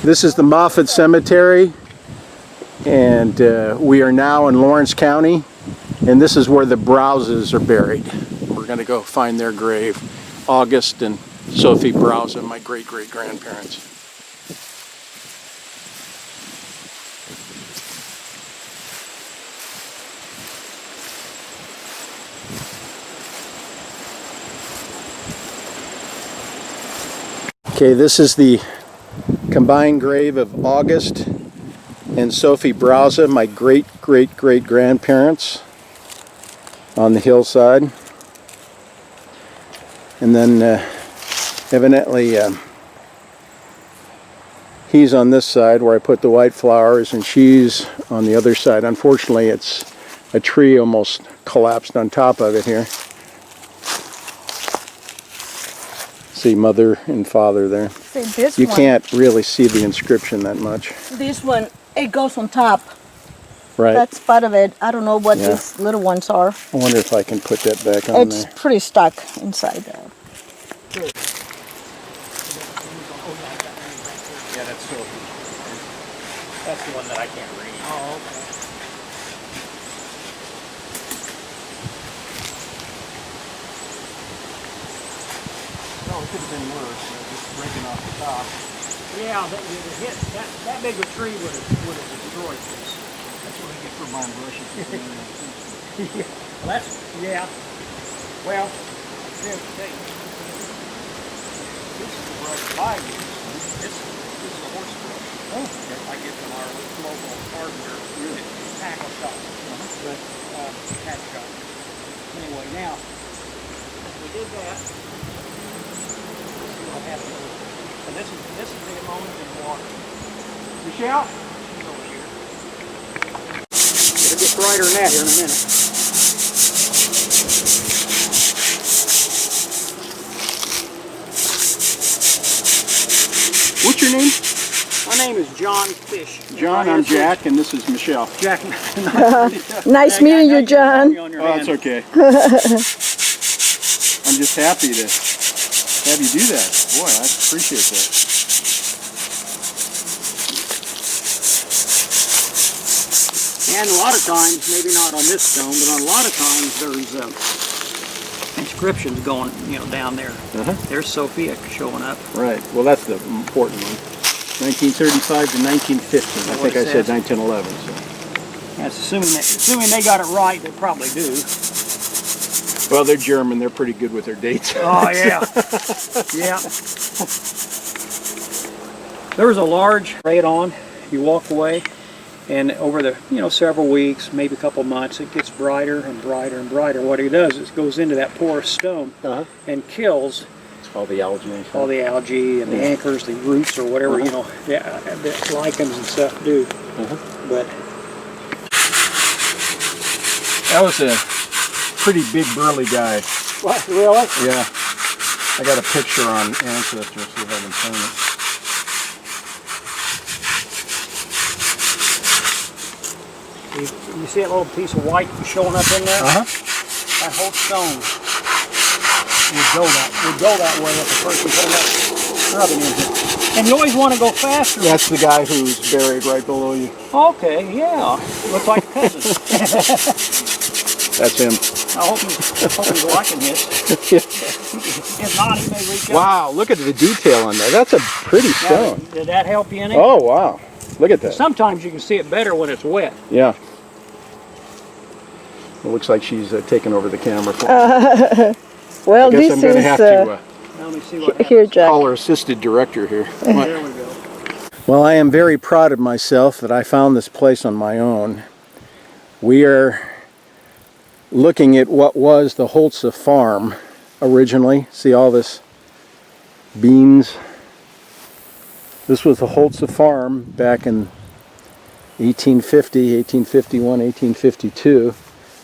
This is the Moffett Cemetery, and we are now in Lawrence County, and this is where the Browses are buried. We're going to go find their grave. August and Sophie Browse, my great-great-grandparents. Okay, this is the combined grave of August and Sophie Browse, my great-great-great-grandparents, on the hillside. And then evidently he's on this side where I put the white flowers, and she's on the other side. Unfortunately, it's a tree almost collapsed on top of it here. See mother and father there. See, this you one, can't really see the inscription that much. This one, it goes on top. Right. That's part of it. I don't know what these little ones are. I wonder if I can put that back on there. It's pretty stuck inside there. Yeah, that's Sophie. That's the one that I can't read. Oh, okay. No, it could have been worse. Just breaking off the top. Yeah, that big a tree would have destroyed this. That's what I get for buying brushes. Well, that's, yeah. Well, here's the thing. This is the brush I use. This is a horse brush. Oh. That I get from our local hardware tackle shop. But tack shop. Anyway, now, if we did that, what happened. And this is the ammonia in water. Michelle? She's over here. It'll get brighter than that here in a minute. What's your name? My name is John Fish. John, I'm Jack, and this is Michelle. Jack. Nice meeting you, John. Oh, that's okay. I'm just happy to have you do that. Boy, I appreciate that. And a lot of times, maybe not on this stone, but on a lot of times there's inscriptions going, down there. There's Sophia showing up. Right. Well, that's the important one. 1935 to 1915. I think I said 1911. So. That's assuming they got it right. They probably do. Well, they're German. They're pretty good with their dates. Oh yeah, yeah. There was a large radon. You walk away, and over the several weeks, maybe a couple months, it gets brighter and brighter and brighter. What it does is it goes into that porous stone and kills all the algae and the anchors, the roots, or whatever the lichens and stuff do. But that was a pretty big burly guy. What, really? Yeah. I got a picture on Ancestry, see if I can find it. You see that little piece of white showing up in there? That whole stone would go that way if the person put that rubbing in here. And you always want to go faster. That's the guy who's buried right below you. Okay, yeah. Looks like a cousin. That's him. I hope he's liking this. If not, he may reach out. Wow, look at the detail on that. That's a pretty stone. Did that help you any? Oh, wow. Look at that. Sometimes you can see it better when it's wet. Yeah. It looks like she's taking over the camera. Well, I guess this I'm going to have to let me see what here, Jack. call her assisted director here. There we go. Well, I am very proud of myself that I found this place on my own. We are looking at what was the Holtze farm originally. See all this beans? This was the Holtze farm back in 1850, 1851, 1852.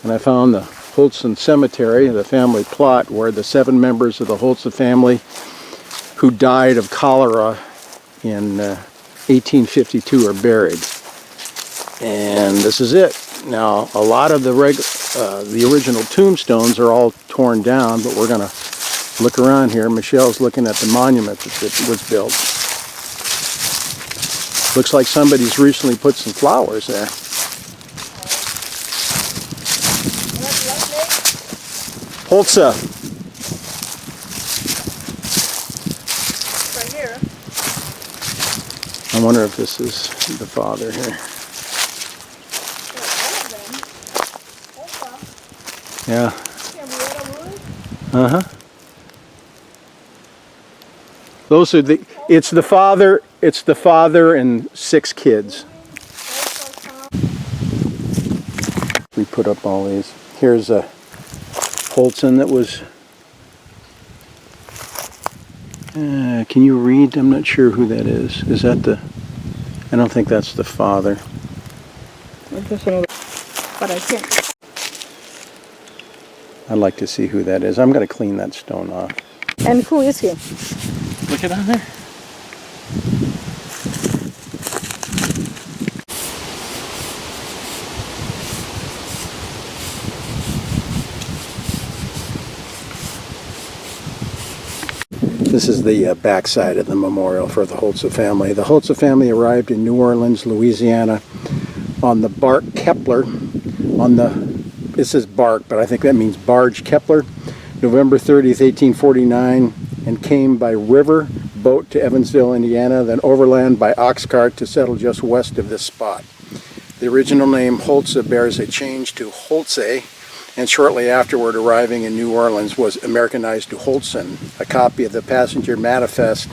And I found the Holtze Cemetery, the family plot, where the 7 members of the Holtze family who died of cholera in 1852 are buried. And this is it. Now, a lot of the original tombstones are all torn down, but we're going to look around here. Michelle's looking at the monument that was built. Looks like somebody's recently put some flowers there. Holza. Right here. I wonder if this is the father here. Yeah. Uh-huh. Those are it's the father and 6 kids. We put up all these. Here's a Holtzen that was, can you read? I'm not sure who that is. Is that I don't think that's the father. But I can't. I'd like to see who that is. I'm going to clean that stone off. And who is he? Look it on there. This is the backside of the memorial for the Holza family. The Holza family arrived in New Orleans, Louisiana on the bark Kepler, it says bark, but I think that means barge Kepler, November 30th, 1849, and came by river boat to Evansville, Indiana, then overland by ox cart to settle just west of this spot. The original name Holza bears a change to Holtze, and shortly afterward, arriving in New Orleans, was Americanized to Holtzen. A copy of the passenger manifest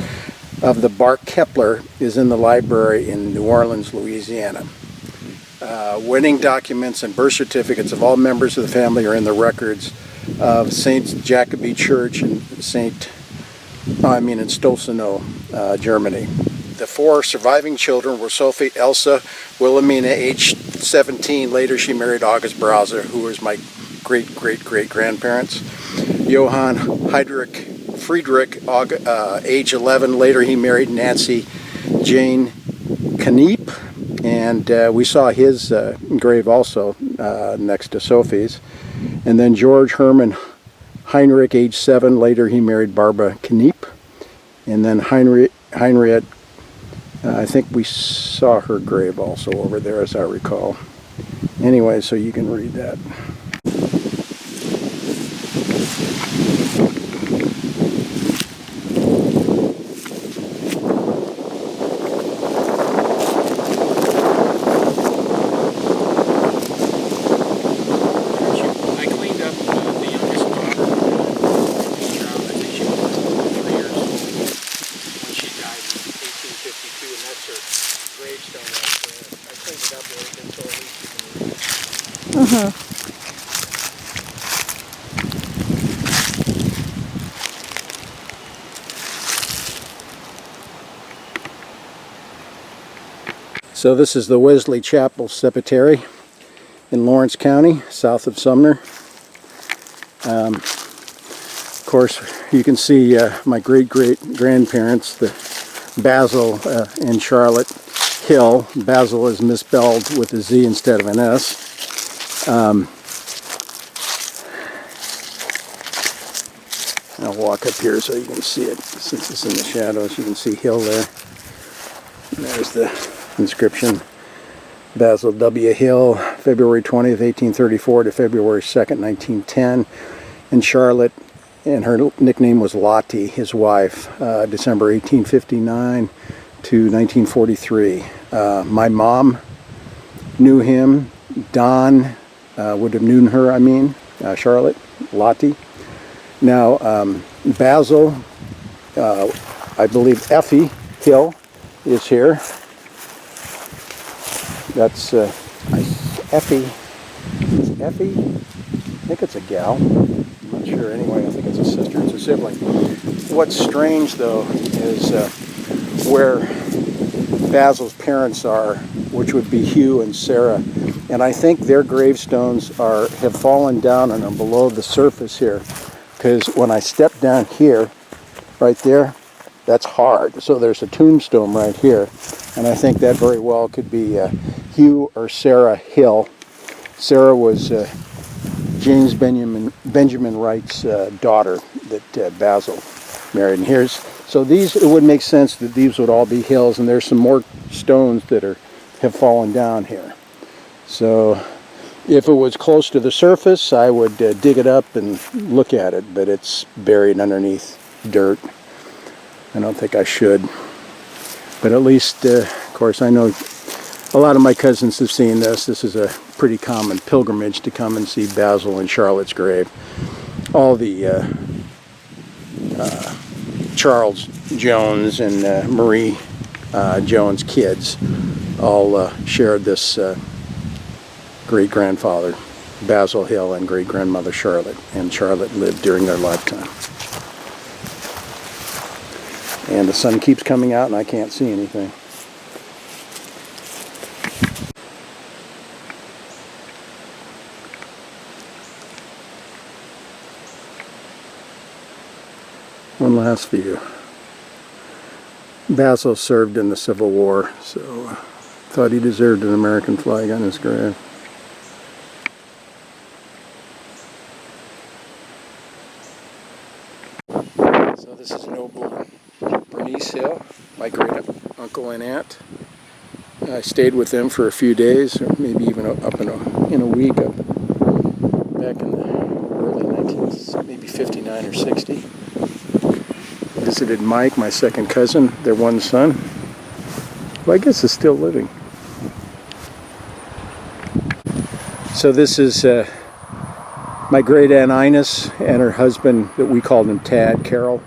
of the bark Kepler is in the library in New Orleans, Louisiana. Wedding documents and birth certificates of all members of the family are in the records of St. Jacobi Church in Stolzenow, Germany. The 4 surviving children were Sophie, Elsa, Wilhelmina, aged 17. Later she married August Browser, who was my great-great-great-grandparents. Johann Friedrich, age 11. Later he married Nancy Jane Kneep, and we saw his grave also next to Sophie's. And then George Herman Heinrich, age 7. Later he married Barbara Kneep. And then Heinriette, I think we saw her grave also over there, as I recall. Anyway, so you can read that. I cleaned up the youngest daughter. I think she was 3 years old when she died in 1852, and that's her gravestone right there. I cleaned it up a little bit so at least you can read it. So this is the Wesley Chapel Cemetery in Lawrence County, south of Sumner. Of course, you can see my great-great-grandparents, the Basil and Charlotte Hill. Basil is misspelled with a Z instead of an S. I'll walk up here so you can see it. Since it's in the shadows, you can see Hill there. And there's the inscription. Basil W. Hill, February 20th, 1834 to February 2nd, 1910. And Charlotte, and her nickname was Lottie, his wife, December 1859 to 1943. My mom knew him. Don would have known her, Charlotte, Lottie. Now, Basil, I believe Effie Hill is here. That's Effie. Is Effie? I think it's a gal. I'm not sure. Anyway, I think it's a sister. It's a sibling. What's strange, though, is where Basil's parents are, which would be Hugh and Sarah. And I think their gravestones have fallen down and are below the surface here. Because when I step down here, right there, that's hard. So there's a tombstone right here. And I think that very well could be Hugh or Sarah Hill. Sarah was James Benjamin Wright's daughter that Basil married. And here's So these, it would make sense that these would all be hills, and there's some more stones that have fallen down here. So if it was close to the surface, I would dig it up and look at it, but it's buried underneath dirt. I don't think I should. But at least, of course, I know a lot of my cousins have seen this. This is a pretty common pilgrimage to come and see Basil and Charlotte's grave. All the Charles Jones and Marie Jones kids all shared this great-grandfather, Basil Hill, and great-grandmother Charlotte. And Charlotte lived during their lifetime. And the sun keeps coming out and I can't see anything. One last view. Basil served in the Civil War, so thought he deserved an American flag on his grave. So this is noble Bernice Hill, my great uncle and aunt. I stayed with them for a few days, or maybe even up in a week, up back in the early 19s, maybe 59 or 60. Visited Mike, my second cousin, their one son, who I guess is still living. So this is my great aunt Ines and her husband, that we called him Tad, Carol.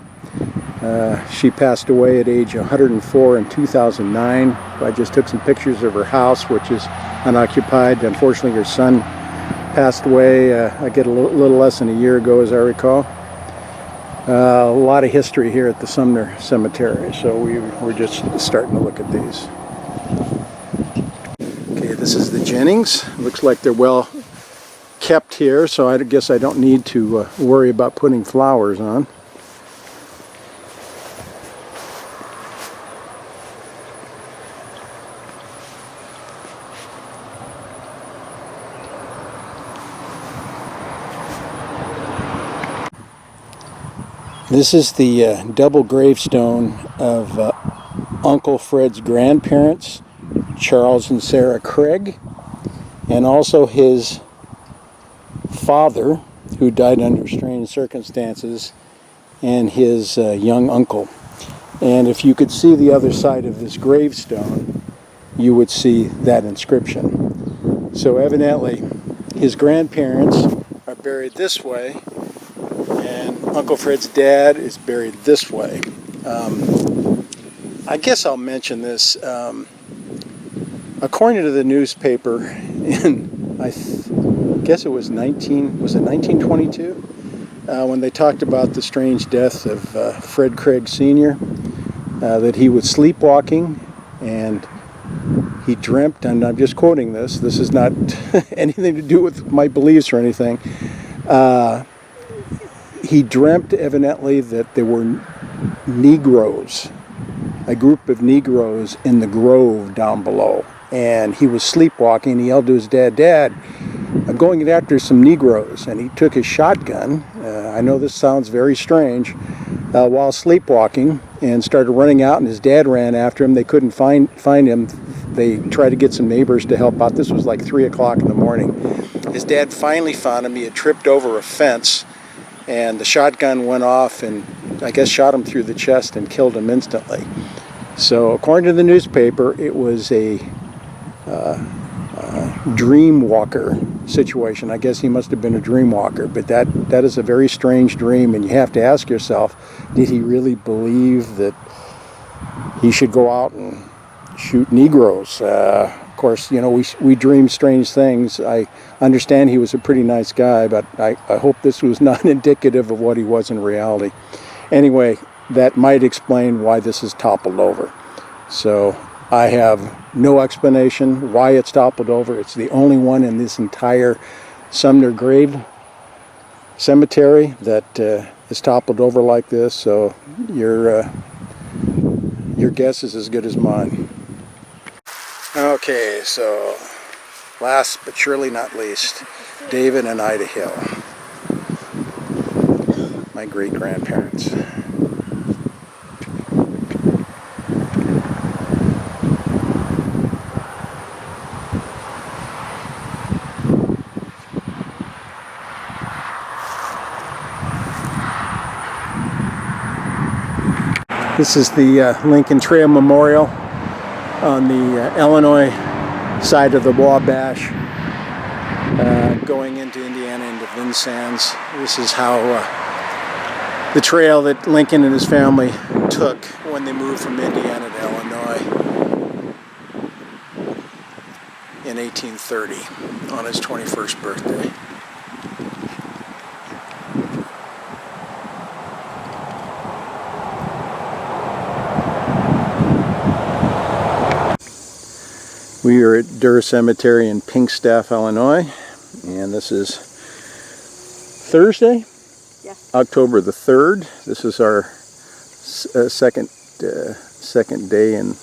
She passed away at age 104 in 2009. I just took some pictures of her house, which is unoccupied. Unfortunately, her son passed away, I get a little less than a year ago, as I recall. A lot of history here at the Sumner Cemetery, so we're just starting to look at these. Okay, this is the Jennings. Looks like they're well kept here, so I guess I don't need to worry about putting flowers on. This is the double gravestone of Uncle Fred's grandparents, Charles and Sarah Craig, and also his father, who died under strange circumstances, and his young uncle. And if you could see the other side of this gravestone, you would see that inscription. So evidently, his grandparents are buried this way, and Uncle Fred's dad is buried this way. I guess I'll mention this. According to the newspaper, I guess it was 1922, when they talked about the strange death of Fred Craig Sr., that he was sleepwalking and he dreamt, and I'm just quoting this is not anything to do with my beliefs or anything. He dreamt evidently that there were Negroes, a group of Negroes in the grove down below. And he was sleepwalking. He yelled to his dad, "Dad, I'm going after some Negroes." And he took his shotgun, I know this sounds very strange, while sleepwalking, and started running out, and his dad ran after him. They couldn't find him. They tried to get some neighbors to help out. This was like 3 o'clock in the morning. His dad finally found him. He had tripped over a fence, and the shotgun went off and I guess shot him through the chest and killed him instantly. So according to the newspaper, it was a dream walker situation. I guess he must have been a dream walker, but that is a very strange dream, and you have to ask yourself, did he really believe that he should go out and shoot Negroes? Of course, you know, we dream strange things. I understand he was a pretty nice guy, but I hope this was not indicative of what he was in reality. Anyway, that might explain why this is toppled over. So I have no explanation why it's toppled over. It's the only one in this entire Sumner grave cemetery that is toppled over like this. So your guess is as good as mine. Okay, so last but surely not least, David and Ida Hill, my great-grandparents. This is the Lincoln Trail Memorial on the Illinois side of the Wabash, going into Indiana, into Vincennes. This is how the trail that Lincoln and his family took when they moved from Indiana to Illinois in 1830 on his 21st birthday. We are at Durr Cemetery in Pinkstaff, Illinois, and this is Thursday, Yes. October the 3rd. This is our second day in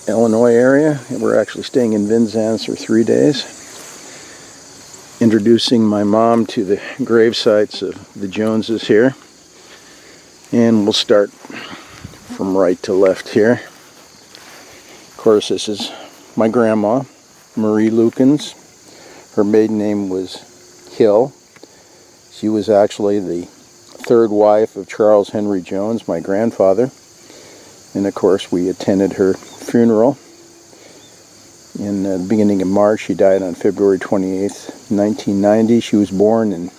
Illinois area. We're actually staying in Vincennes for 3 days. Introducing my mom to the grave sites of the Joneses here, and we'll start from right to left here. Of course, this is my grandma, Marie Lukens. Her maiden name was Hill. She was actually the third wife of Charles Henry Jones, my grandfather. And of course, we attended her funeral in the beginning of March. She died on February 28th, 1990. She was born in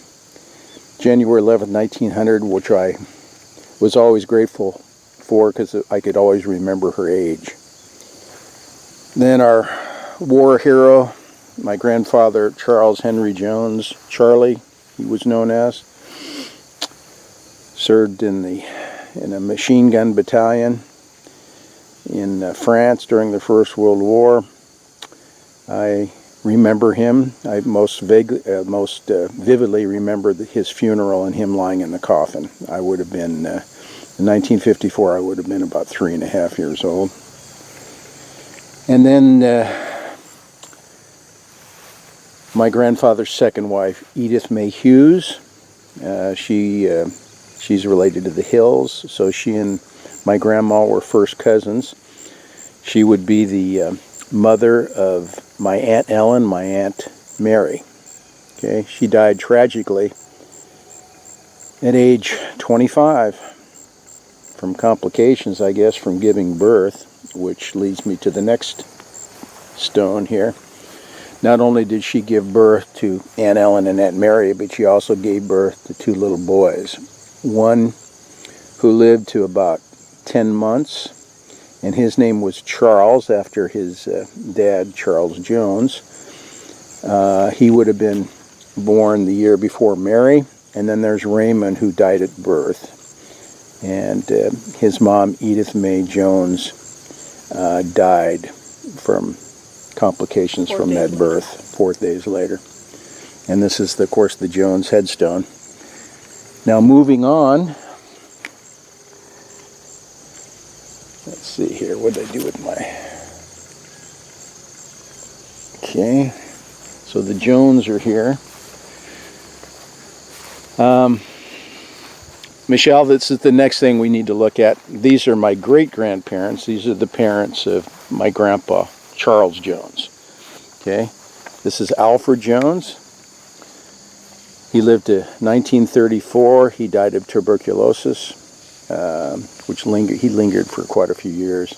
January 11th, 1900, which I was always grateful for because I could always remember her age. Then our war hero, my grandfather, Charles Henry Jones, Charlie, he was known as, served in a machine gun battalion in France during the First World War. I remember him. I most vividly remember his funeral and him lying in the coffin. I would have been, in 1954, I would have been about 3.5 years old. And then my grandfather's second wife, Edith May Hughes. She's related to the Hills, so she and my grandma were first cousins. She would be the mother of my Aunt Ellen, my Aunt Mary. Okay, she died tragically at age 25 from complications, I guess, from giving birth, which leads me to the next stone here. Not only did she give birth to Aunt Ellen and Aunt Mary, but she also gave birth to 2 little boys. One who lived to about 10 months, and his name was Charles, after his dad, Charles Jones. He would have been born the year before Mary. And then there's Raymond, who died at birth. And his mom, Edith May Jones, died from complications from that birth 4 days later. And this is, of course, the Jones headstone. Now moving on, let's see here, what did I do with my... Okay, so the Jones are here. Michelle, this is the next thing we need to look at. These are my great-grandparents. These are the parents of my grandpa, Charles Jones. Okay, this is Alfred Jones. He lived to 1934. He died of tuberculosis, which he lingered for quite a few years.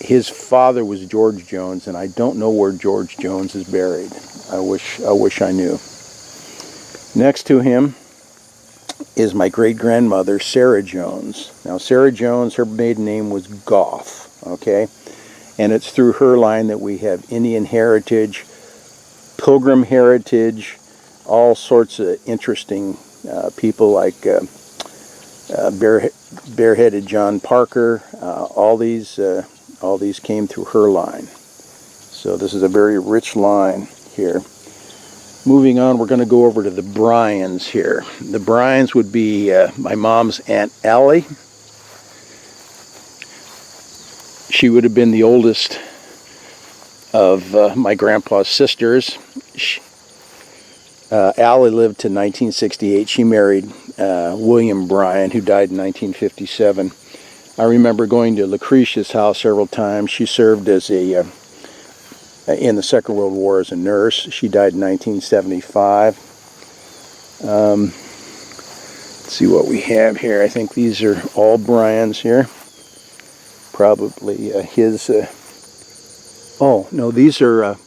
His father was George Jones, and I don't know where George Jones is buried. I wish I knew. Next to him is my great-grandmother, Sarah Jones. Now, Sarah Jones, her maiden name was Goff, okay? And it's through her line that we have Indian heritage, Pilgrim heritage, all sorts of interesting people like bareheaded John Parker. All these came through her line. So this is a very rich line here. Moving on, we're going to go over to the Bryans here. The Bryans would be my mom's Aunt Allie. She would have been the oldest of my grandpa's sisters. Allie lived to 1968. She married William Bryan, who died in 1957. I remember going to Lucretia's house several times. She served as in the Second World War as a nurse. She died in 1975. Let's see what we have here. I think these are all Brian's here. Probably his. Oh no, these are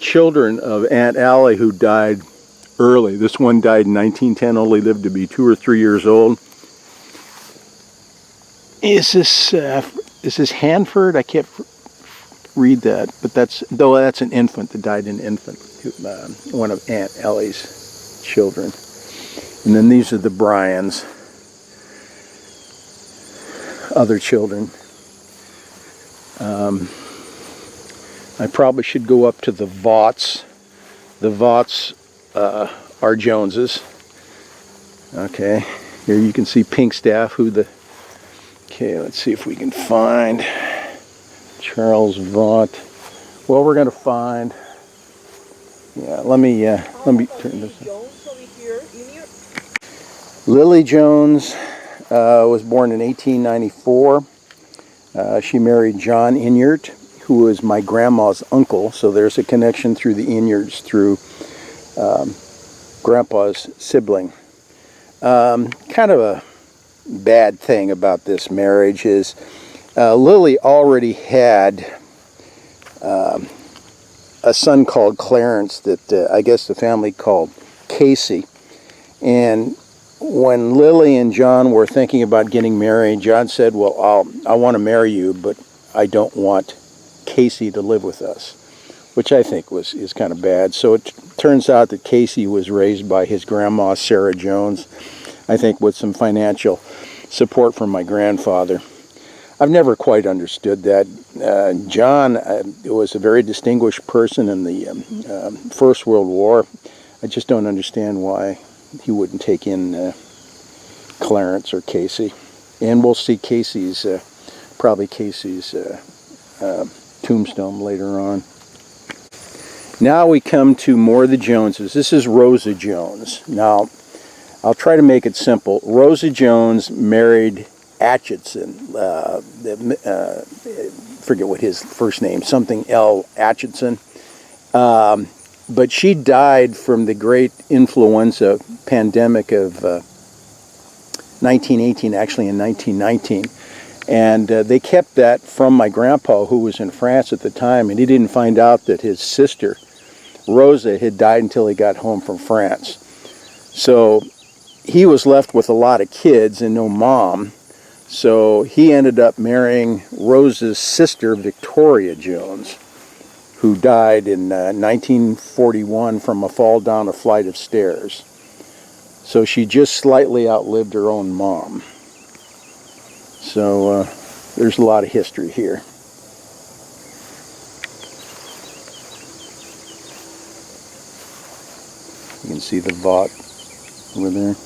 children of Aunt Allie who died early. This one died in 1910, only lived to be 2 or 3 years old. Is this Hanford? I can't read that, but that's an infant that died in infant. One of Aunt Allie's children. And then these are the Bryans, other children. I probably should go up to the Vaughts. The Vaughts are Joneses. Okay, here you can see Pinkstaff, okay, let's see if we can find Charles Vaught. Well, we're going to find, yeah, let me turn this. Lily Jones was born in 1894. She married John Inyart, who was my grandma's uncle, so there's a connection through the Inyarts through Grandpa's sibling. Kind of a bad thing about this marriage is Lily already had a son called Clarence that I guess the family called Casey. And when Lily and John were thinking about getting married, John said, well, I want to marry you, but I don't want Casey to live with us, which I think is kind of bad. So it turns out that Casey was raised by his grandma, Sarah Jones, I think with some financial support from my grandfather. I've never quite understood that. John was a very distinguished person in the First World War. I just don't understand why he wouldn't take in Clarence or Casey. And we'll see probably Casey's tombstone later on. Now we come to more of the Joneses. This is Rosa Jones. Now, I'll try to make it simple. Rosa Jones married Atchison. Forget what his first name, something L. Atchison. But she died from the great influenza pandemic of 1918, actually in 1919. And they kept that from my grandpa, who was in France at the time, and he didn't find out that his sister, Rosa, had died until he got home from France. So he was left with a lot of kids and no mom. So he ended up marrying Rosa's sister, Victoria Jones, who died in 1941 from a fall down a flight of stairs. So she just slightly outlived her own mom. So there's a lot of history here. You can see the Vaught over there.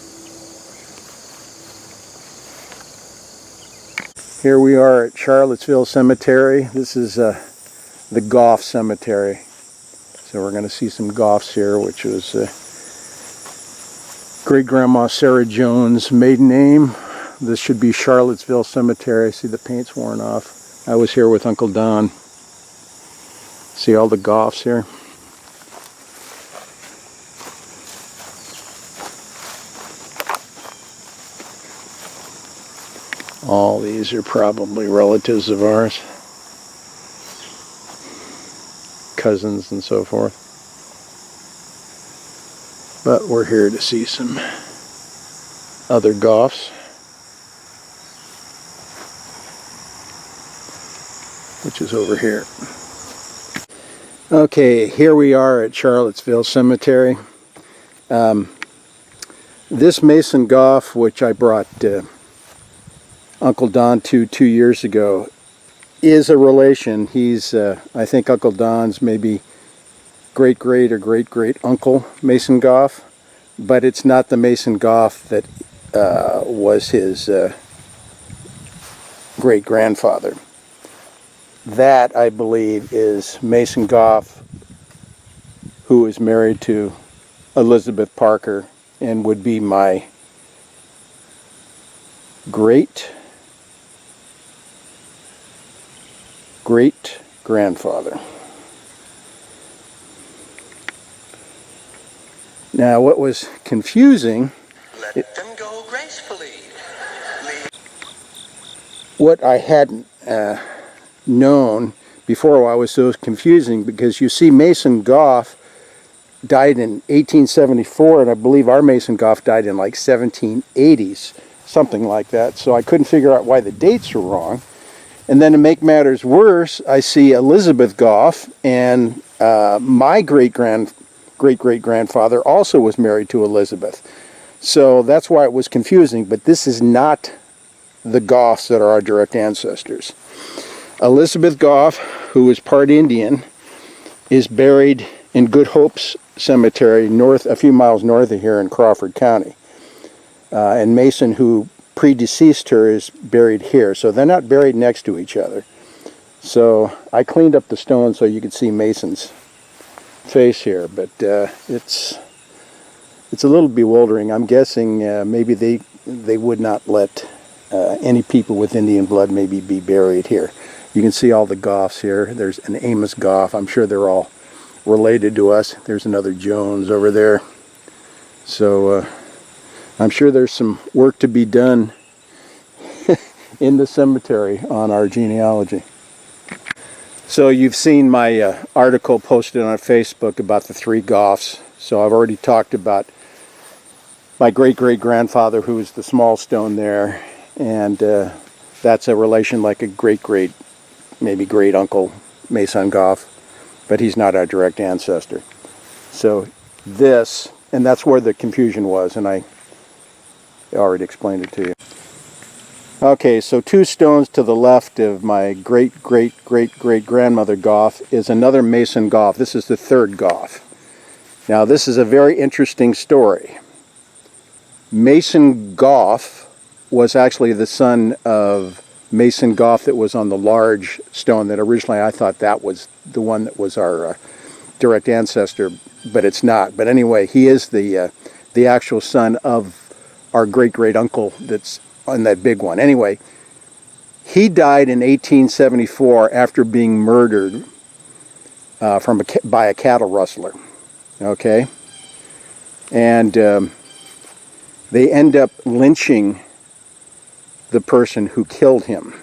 Here we are at Charlottesville Cemetery. This is the Goff Cemetery. So we're going to see some Goffs here, which was great-grandma Sarah Jones' maiden name. This should be Charlottesville Cemetery. See the paint's worn off. I was here with Uncle Don. See all the Goffs here? All these are probably relatives of ours. Cousins and so forth. But we're here to see some other Goffs, which is over here. Okay, here we are at Charlottesville Cemetery. This Mason Goff, which I brought Uncle Don to 2 years ago, is a relation. He's, I think Uncle Don's maybe great-great or great-great uncle Mason Goff, but it's not the Mason Goff that was his great-grandfather. That, I believe, is Mason Goff, who is married to Elizabeth Parker and would be my great-grandfather. Now, what was confusing, Let them go gracefully. what I hadn't known before, why was so confusing, because you see Mason Goff died in 1874, and I believe our Mason Goff died in like 1780s, something like that. So I couldn't figure out why the dates were wrong. And then to make matters worse, I see Elizabeth Goff, and my great-great-grandfather also was married to Elizabeth. So that's why it was confusing, but this is not the Goffs that are our direct ancestors. Elizabeth Goff, who is part Indian, is buried in Good Hope's Cemetery, a few miles north of here in Crawford County. And Mason, who predeceased her, is buried here. So they're not buried next to each other. So I cleaned up the stone so you could see Mason's face here, but it's a little bewildering. I'm guessing maybe they would not let any people with Indian blood maybe be buried here. You can see all the Goffs here. There's an Amos Goff. I'm sure they're all related to us. There's another Jones over there. So I'm sure there's some work to be done in the cemetery on our genealogy. So you've seen my article posted on Facebook about the 3 Goffs. So I've already talked about my great-great-grandfather, who was the small stone there, and that's a relation like a maybe great-uncle Mason Goff, but he's not our direct ancestor. So this, and that's where the confusion was, and I already explained it to you. Okay, so 2 stones to the left of my great-great-great-great-grandmother Goff is another Mason Goff. This is the 3rd Goff. Now, this is a very interesting story. Mason Goff was actually the son of Mason Goff that was on the large stone that originally I thought that was the one that was our direct ancestor, but it's not. But anyway, he is the actual son of our great-great-uncle that's on that big one. Anyway, he died in 1874 after being murdered by a cattle rustler. Okay? And they end up lynching the person who killed him.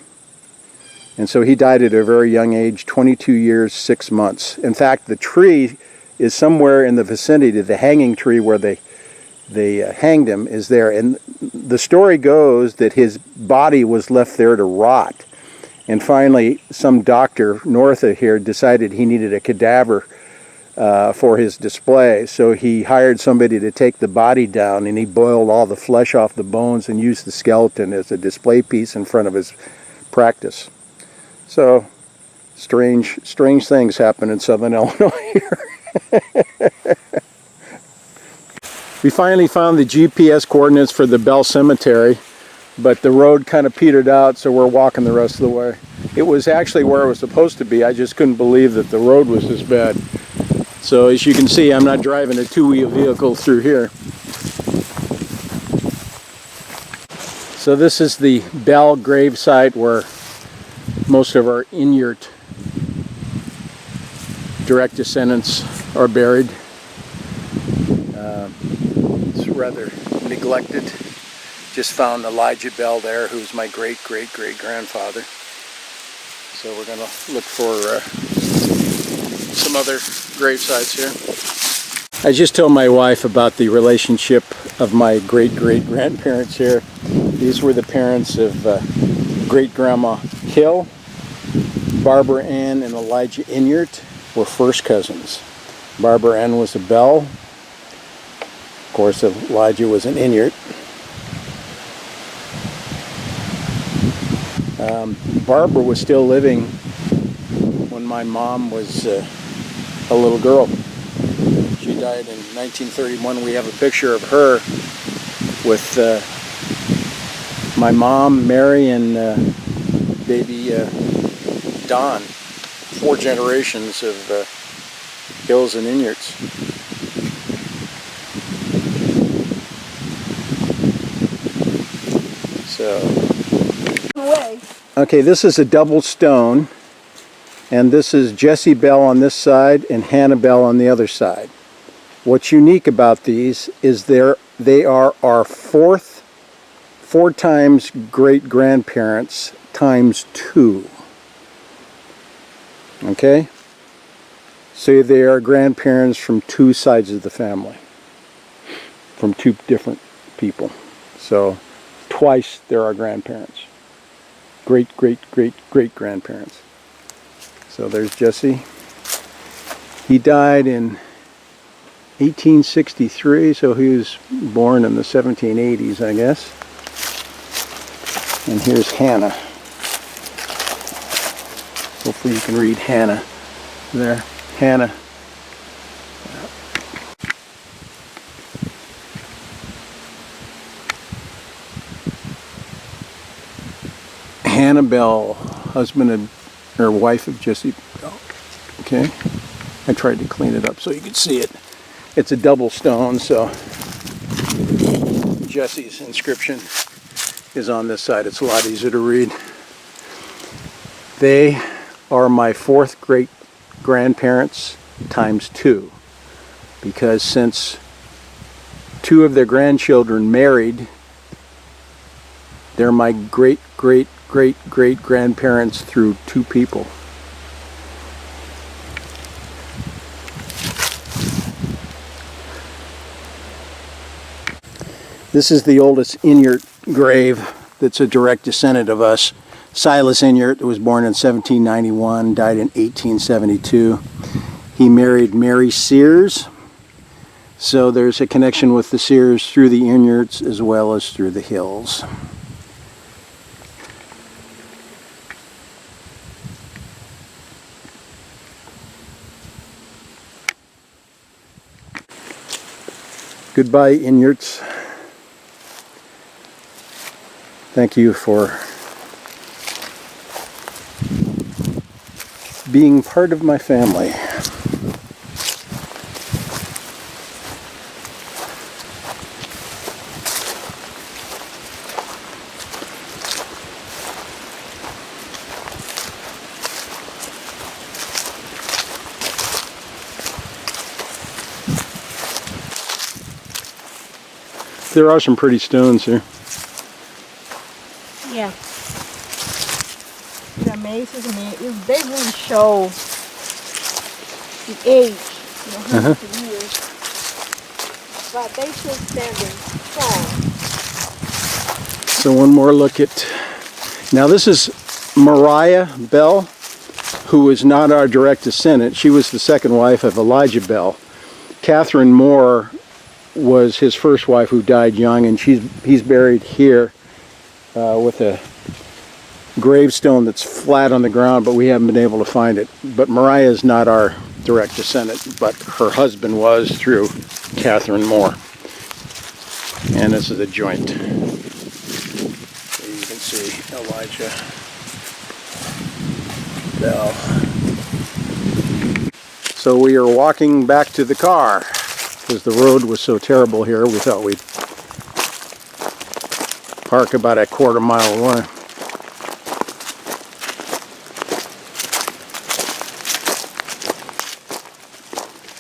And so he died at a very young age, 22 years, 6 months. In fact, the tree is somewhere in the vicinity of the hanging tree where they hanged him is there. And the story goes that his body was left there to rot. And finally, some doctor north of here decided he needed a cadaver for his display. So he hired somebody to take the body down, and he boiled all the flesh off the bones and used the skeleton as a display piece in front of his practice. So strange things happen in southern Illinois here. We finally found the GPS coordinates for the Bell Cemetery, but the road kind of petered out, so we're walking the rest of the way. It was actually where it was supposed to be. I just couldn't believe that the road was this bad. So as you can see, I'm not driving a 2-wheel vehicle through here. So this is the Bell grave site where most of our Inuit direct descendants are buried. It's rather neglected. Just found Elijah Bell there, who's my great-great-great-grandfather. So we're going to look for some other grave sites here. I just told my wife about the relationship of my great-great-grandparents here. These were the parents of great-grandma Hill. Barbara Ann and Elijah Inyart were first cousins. Barbara Ann was a Bell. Of course, Elijah was an Inyart. Barbara was still living when my mom was a little girl. She died in 1931. We have a picture of her with my mom, Mary, and baby Don. 4 generations of Hills and Inyarts. So. Okay, this is a double stone, and this is Jessie Bell on this side and Hannah Bell on the other side. What's unique about these is they are our four times great grandparents times 2. Okay? So they are grandparents from 2 sides of the family, from 2 different people. So twice they're our grandparents. Great, great, great, great grandparents. So there's Jesse. He died in 1863, so he was born in the 1780s, I guess. And here's Hannah. Hopefully you can read Hannah there. Hannah. Hannah Bell, husband or wife of Jesse Bell. Okay. I tried to clean it up so you could see it. It's a double stone, so Jesse's inscription is on this side. It's a lot easier to read. They are my 4th great grandparents times 2, because since 2 of their grandchildren married, they're my great great great great grandparents through 2 people. This is the oldest Inyart grave that's a direct descendant of us. Silas Inyart was born in 1791, died in 1872. He married Mary Sears, so there's a connection with the Sears through the Inyarts as well as through the Hills. Goodbye, Inyarts. Thank you for being part of my family. There are some pretty stones here. Yeah. It amazes me. If they wouldn't show the age, hundreds of years, but they still standing strong. So one more look at, now this is Mariah Bell, who is not our direct descendant. She was the second wife of Elijah Bell. Catherine Moore was his first wife, who died young, and he's buried here with a gravestone that's flat on the ground, but we haven't been able to find it. But Mariah is not our direct descendant, but her husband was through Catherine Moore. And this is a joint. So you can see Elijah Bell. So we are walking back to the car because the road was so terrible here. We thought we'd park about a quarter mile away.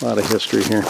A lot of history here.